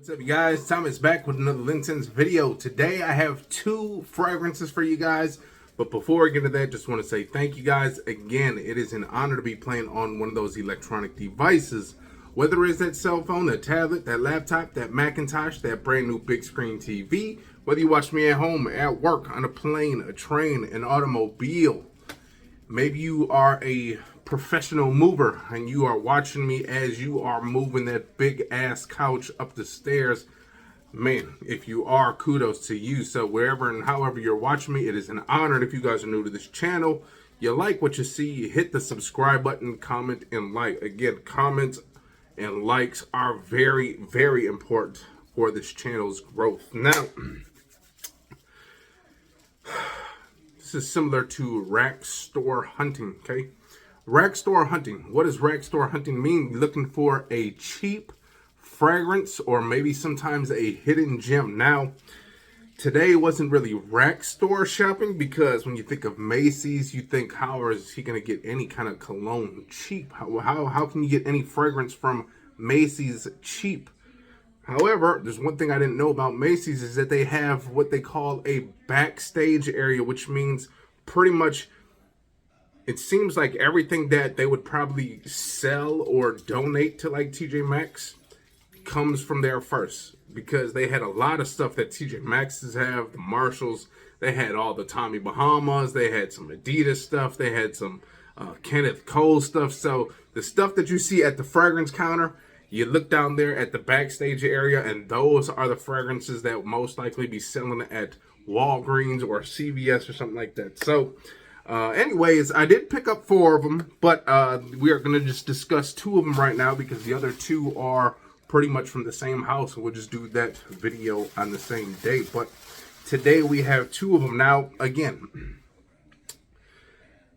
What's up, you guys? Tom is back with another Linscents video. Today I have two fragrances for you guys, but before I get into that, just want to say thank you guys again. It is an honor to be playing on one of those electronic devices, whether it's that cell phone, that tablet, that laptop, that Macintosh, that brand new big screen TV, whether you watch me at home, at work, on a plane, a train, an automobile. Maybe you are a professional mover and you are watching me as you are moving that big ass couch up the stairs. Man, if you are, kudos to you. So wherever and however you're watching me, it is an honor. And if you guys are new to this channel, you like what you see, you hit the subscribe button, comment, and like. Again, comments and likes are very, very important for this channel's growth. Now, this is similar to rack store hunting, okay? Rack store hunting. What does rack store hunting mean? Looking for a cheap fragrance or maybe sometimes a hidden gem. Now, today wasn't really rack store shopping because when you think of Macy's, you think, how is he going to get any kind of cologne cheap? How can you get any fragrance from Macy's cheap? However, there's one thing I didn't know about Macy's is that they have what they call a backstage area, which means pretty much it seems like everything that they would probably sell or donate to like TJ Maxx comes from there first, because they had a lot of stuff that TJ Maxx's have, the Marshalls, they had all the Tommy Bahamas, they had some Adidas stuff, they had some Kenneth Cole stuff. So the stuff that you see at the fragrance counter, you look down there at the backstage area, and those are the fragrances that will most likely be selling at Walgreens or CVS or something like that. So anyways, I did pick up 4 of them, but we are going to just discuss 2 of them right now because the other 2 are pretty much from the same house, and we'll just do that video on the same day. But today we have 2 of them. Now, again,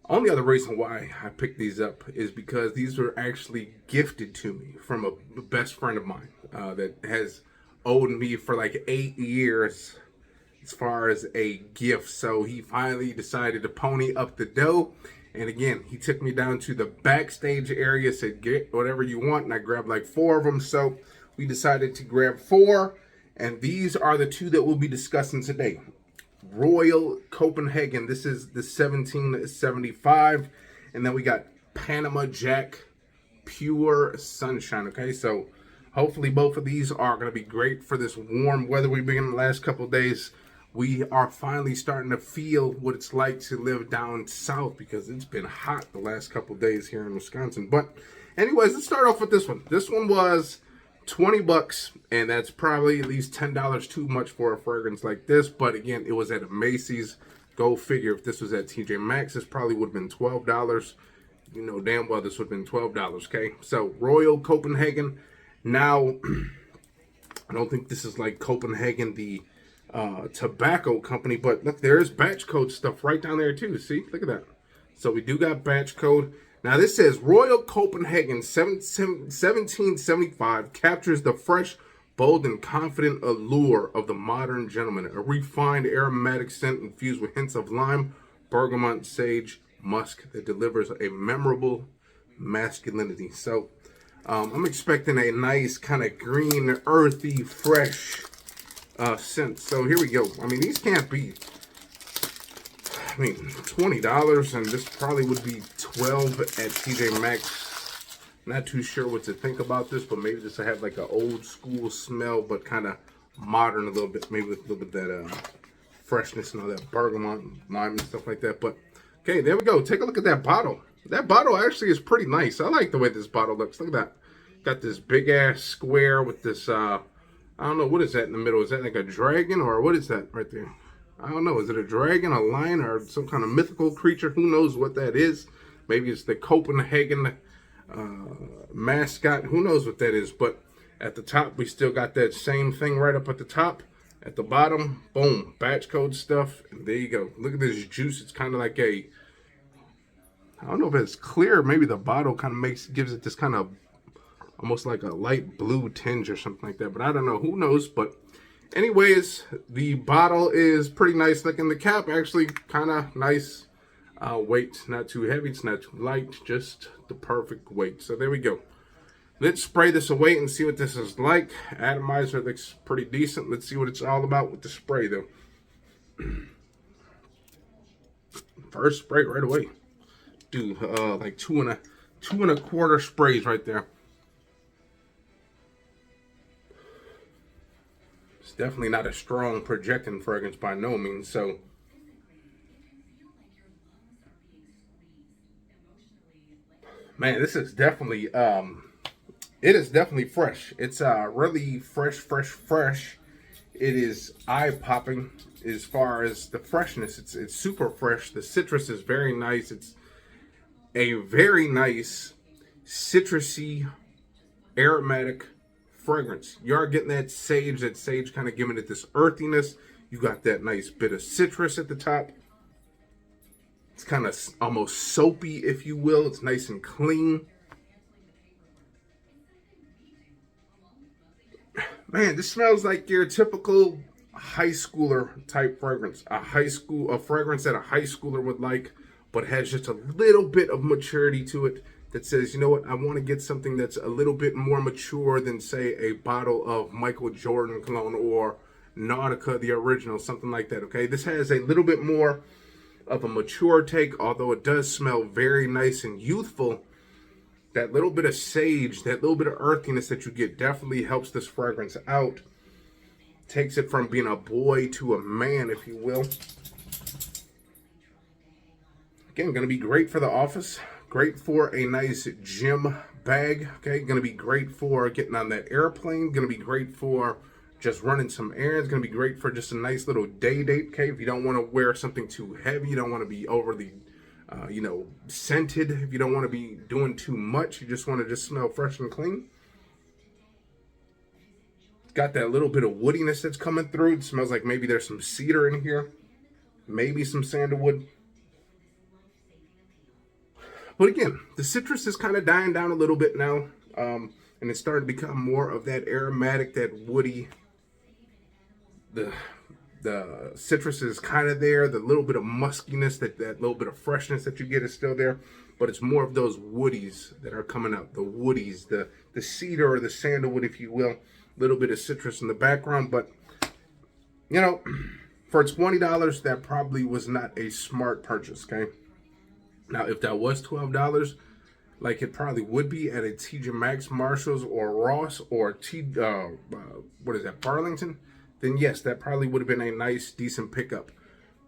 only other reason why I picked these up is because these were actually gifted to me from a best friend of mine that has owed me for like 8 years as far as a gift. So he finally decided to pony up the dough. And again, he took me down to the backstage area, said, get whatever you want. And I grabbed like 4 of them. So we decided to grab 4. And these are the 2 that we'll be discussing today. Royal Copenhagen. This is the 1775. And then we got Panama Jack Pure Sunshine. Okay, so hopefully both of these are going to be great for this warm weather we've been in the last couple of days. We are finally starting to feel what it's like to live down south because it's been hot the last couple of days here in Wisconsin. But anyways, let's start off with this one. This one was 20 bucks, and that's probably at least $10 too much for a fragrance like this. But again, it was at a Macy's. Go figure, if this was at TJ Maxx, this probably would have been $12. You know damn well this would have been $12, okay? So Royal Copenhagen. Now, I don't think this is like Copenhagen, the tobacco company, but look, there's batch code stuff right down there too. See, look at that. So we do got batch code. Now this says Royal Copenhagen 1775 captures the fresh, bold, and confident allure of the modern gentleman. A refined aromatic scent infused with hints of lime, bergamot, sage, musk that delivers a memorable masculinity. So I'm expecting a nice kind of green, earthy, fresh scent. So here we go. I mean, these can't be, $20, and this probably would be $12 at TJ Maxx. Not too sure what to think about this, but maybe this will have like an old school smell, but kind of modern a little bit, maybe with a little bit of that freshness and all that bergamot, lime, and stuff like that. But okay, there we go. Take a look at that bottle. That bottle actually is pretty nice. I like the way this bottle looks. Look at that. Got this big ass square with this I don't know, what is that in the middle? Is that like a dragon, or what is that right there? I don't know. Is it a dragon, a lion, or some kind of mythical creature? Who knows what that is? Maybe it's the Copenhagen mascot. Who knows what that is? But at the top, we still got that same thing right up at the top. At the bottom, boom, batch code stuff. And there you go. Look at this juice. It's kind of like a, I don't know if it's clear. Maybe the bottle kind of gives it this kind of almost like a light blue tinge or something like that, but I don't know. Who knows? But anyways, the bottle is pretty nice looking. The cap actually kind of nice weight. Not too heavy. It's not too light. Just the perfect weight. So there we go. Let's spray this away and see what this is like. Atomizer looks pretty decent. Let's see what it's all about with the spray, though. First spray right away. Do like two and a quarter sprays right there. It's definitely not a strong projecting fragrance by no means. So, man, this is definitely it is definitely fresh. It's really fresh. It is eye-popping as far as the freshness. It's super fresh. The citrus is very nice. It's a very nice citrusy, aromatic fragrance. You are getting that sage kind of giving it this earthiness. You got that nice bit of citrus at the top. It's kind of almost soapy, if you will. It's nice and clean. Man, this smells like your typical high schooler type fragrance. A fragrance that a high schooler would like, but has just a little bit of maturity to it that says, you know what, I want to get something that's a little bit more mature than, say, a bottle of Michael Jordan cologne or Nautica, the original, something like that, okay? This has a little bit more of a mature take, although it does smell very nice and youthful. That little bit of sage, that little bit of earthiness that you get definitely helps this fragrance out. Takes it from being a boy to a man, if you will. Again, going to be great for the office. Great for a nice gym bag. Okay, going to be great for getting on that airplane. Going to be great for just running some errands. Going to be great for just a nice little day date. Okay, if you don't want to wear something too heavy, you don't want to be overly scented. If you don't want to be doing too much, you just want to just smell fresh and clean. Got that little bit of woodiness that's coming through. It smells like maybe there's some cedar in here. Maybe some sandalwood. But again, the citrus is kind of dying down a little bit now. And it's starting to become more of that aromatic, that woody. The citrus is kind of there. The little bit of muskiness, that little bit of freshness that you get is still there. But it's more of those woodies that are coming out. The woodies, the cedar or the sandalwood, if you will. A little bit of citrus in the background. But, you know, for $20, that probably was not a smart purchase, okay? Now, if that was $12, like it probably would be at a TJ Maxx, Marshalls, or Ross, or Burlington, then yes, that probably would have been a nice, decent pickup.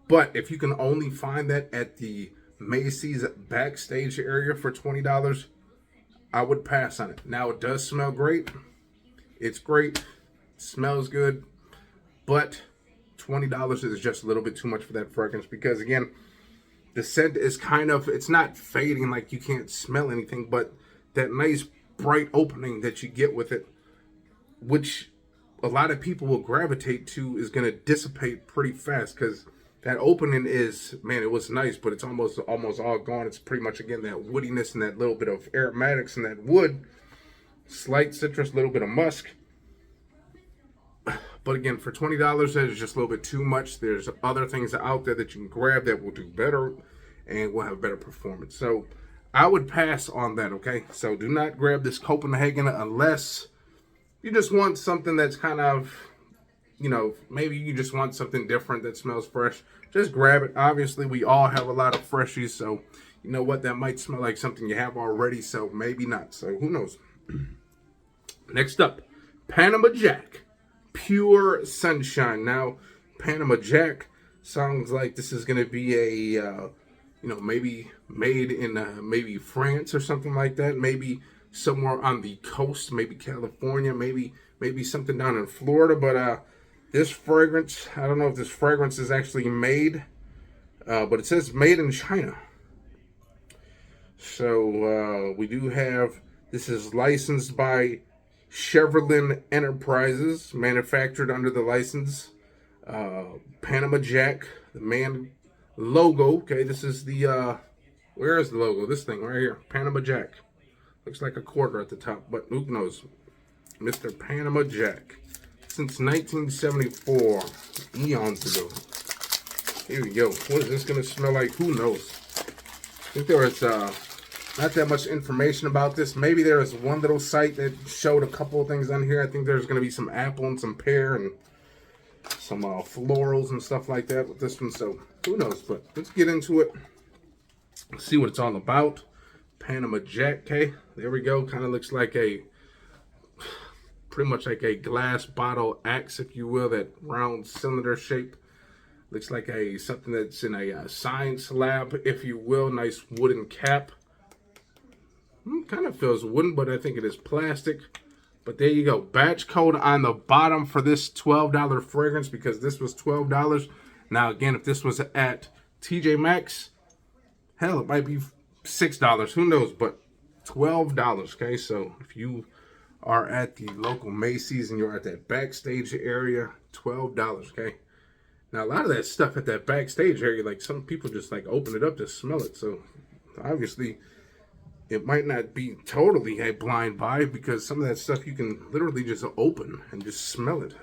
But if you can only find that at the Macy's backstage area for $20, I would pass on it. Now, it does smell great. It's great. It smells good. But $20 is just a little bit too much for that fragrance because, again, the scent is kind of, it's not fading like you can't smell anything, but that nice bright opening that you get with it, which a lot of people will gravitate to, is going to dissipate pretty fast because that opening is, man, it was nice, but it's almost all gone. It's pretty much, again, that woodiness and that little bit of aromatics and that wood, slight citrus, little bit of musk. But again, for $20, that is just a little bit too much. There's other things out there that you can grab that will do better and will have better performance. So I would pass on that, okay? So do not grab this Copenhagen unless you just want something that's kind of, you know, maybe you just want something different that smells fresh. Just grab it. Obviously, we all have a lot of freshies, so you know what? That might smell like something you have already, so maybe not. So who knows? Next up, Panama Jack. Pure Sunshine. Now, Panama Jack sounds like this is going to be a, maybe made in maybe France or something like that. Maybe somewhere on the coast, maybe California, maybe something down in Florida. But this fragrance, I don't know if this fragrance is actually made, but it says made in China. So we do have, this is licensed by Chevrolet Enterprises, manufactured under the license. Panama Jack, the man logo. Okay, this is the, where is the logo? This thing right here, Panama Jack. Looks like a quarter at the top, but who knows? Mr. Panama Jack. Since 1974, eons ago. Here we go. What is this going to smell like? Who knows? I think there was Not that much information about this. Maybe there was one little site that showed a couple of things on here. I think there's going to be some apple and some pear and some florals and stuff like that with this one. So who knows? But let's get into it. See what it's all about. Panama Jack, okay? There we go. Kind of looks like pretty much like a glass bottle axe, if you will. That round cylinder shape. Looks like something that's in a science lab, if you will. Nice wooden cap. Kind of feels wooden, but I think it is plastic. But there you go. Batch code on the bottom for this $12 fragrance, because this was $12. Now, again, if this was at TJ Maxx, hell, it might be $6. Who knows? But $12. Okay, so if you are at the local Macy's and you're at that backstage area, $12. Okay. Now, a lot of that stuff at that backstage area, like some people just like open it up to smell it. So obviously, it might not be totally a blind buy, because some of that stuff you can literally just open and just smell it.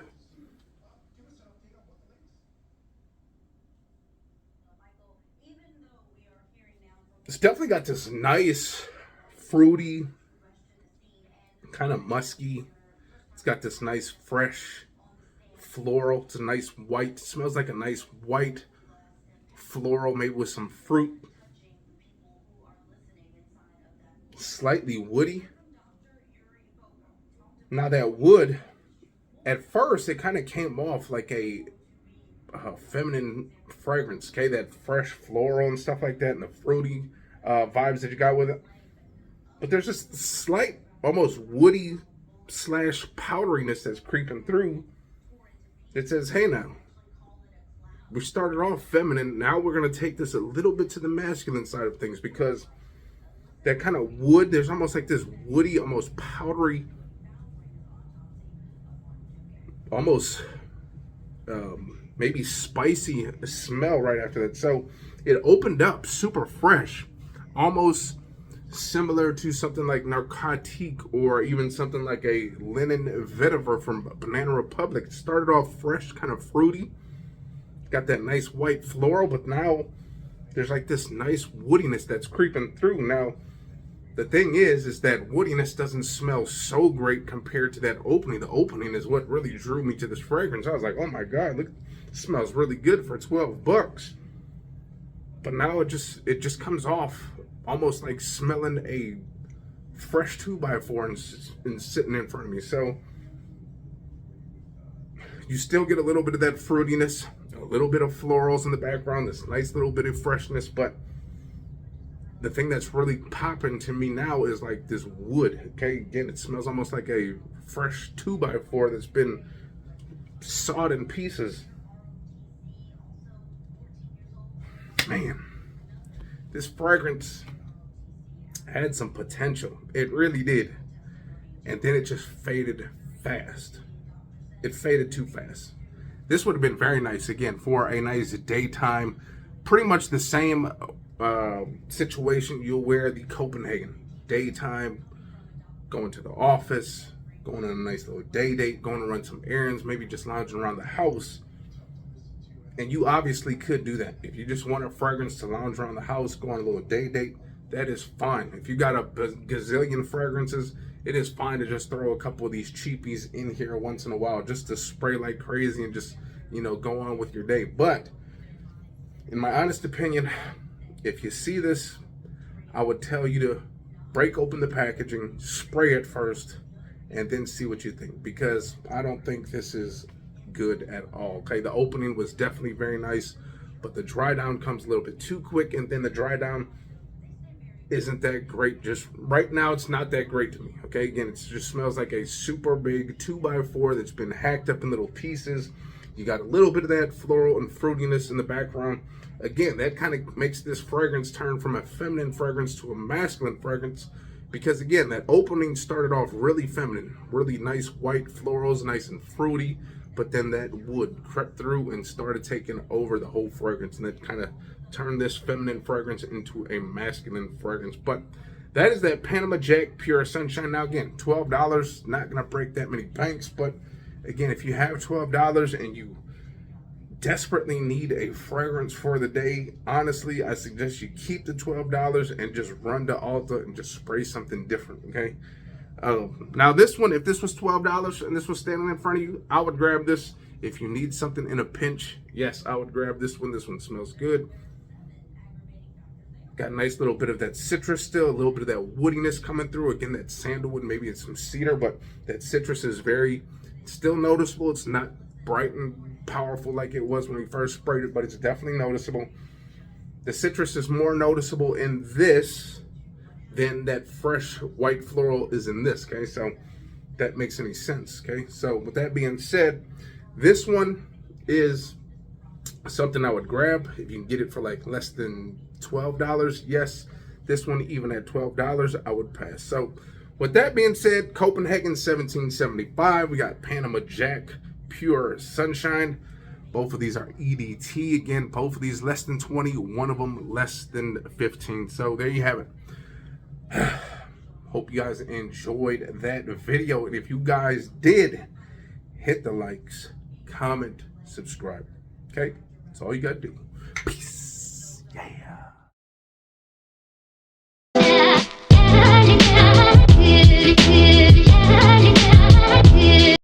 It's definitely got this nice, fruity, kind of musky. It's got this nice, fresh, floral. It's a nice white. It smells like a nice white floral, maybe with some fruit. Slightly woody. Now that wood, at first it kind of came off like a feminine fragrance, okay? That fresh floral and stuff like that, and the fruity vibes that you got with it. But there's just slight, almost woody slash powderiness that's creeping through. It says, hey now, we started off feminine, now we're going to take this a little bit to the masculine side of things, because that kind of wood, there's almost like this woody, almost powdery, almost maybe spicy smell right after that. So it opened up super fresh, almost similar to something like Narcotique, or even something like a Linen Vetiver from Banana Republic. It started off fresh, kind of fruity, got that nice white floral, but now there's like this nice woodiness that's creeping through. Now, the thing is that woodiness doesn't smell so great compared to that opening. The opening is what really drew me to this fragrance. I was like, oh my God, look, it smells really good for $12. But now it just comes off almost like smelling a fresh 2x4 and sitting in front of me. So you still get a little bit of that fruitiness, a little bit of florals in the background, this nice little bit of freshness, but the thing that's really popping to me now is like this wood, okay? Again, it smells almost like a fresh 2x4 that's been sawed in pieces. Man, this fragrance had some potential. It really did. And then it just faded fast. It faded too fast. This would have been very nice, again, for a nice daytime, pretty much the same situation. You'll wear the Copenhagen daytime, going to the office, going on a nice little day date, going to run some errands, maybe just lounging around the house. And you obviously could do that. If you just want a fragrance to lounge around the house, go on a little day date, that is fine. If you got a gazillion fragrances, it is fine to just throw a couple of these cheapies in here once in a while, just to spray like crazy and just, go on with your day. But in my honest opinion, if you see this, I would tell you to break open the packaging, spray it first, and then see what you think, because I don't think this is good at all. Okay, the opening was definitely very nice, but the dry down comes a little bit too quick, and then the dry down isn't that great. Just right now, it's not that great to me. Okay, again, it just smells like a super big 2x4 that's been hacked up in little pieces. You got a little bit of that floral and fruitiness in the background. Again, that kind of makes this fragrance turn from a feminine fragrance to a masculine fragrance, because again, that opening started off really feminine, really nice white florals, nice and fruity, but then that wood crept through and started taking over the whole fragrance, and that kind of turned this feminine fragrance into a masculine fragrance. But that is that Panama Jack Pure Sunshine. Now again, $12, not gonna break that many banks, but again, if you have $12 and you desperately need a fragrance for the day, honestly, I suggest you keep the $12 and just run to Ulta and just spray something different, okay? Now this one, if this was $12 and this was standing in front of you, I would grab this. If you need something in a pinch, yes, I would grab this one. This one smells good. Got a nice little bit of that citrus still, a little bit of that woodiness coming through. Again, that sandalwood, maybe it's some cedar, but that citrus is very still noticeable. It's not bright and powerful like it was when we first sprayed it, but it's definitely noticeable. The citrus is more noticeable in this than that fresh white floral is in this, okay? So that makes any sense, okay? So with that being said, this one is something I would grab if you can get it for like less than $12. Yes, this one even at $12 I would pass. So with that being said, Copenhagen 1775, we got Panama Jack Pure Sunshine. Both of these are EDT. Again, both of these less than 20, one of them less than 15. So there you have it. Hope you guys enjoyed that video, and if you guys did, hit the likes, comment, subscribe. Okay, that's all you gotta do.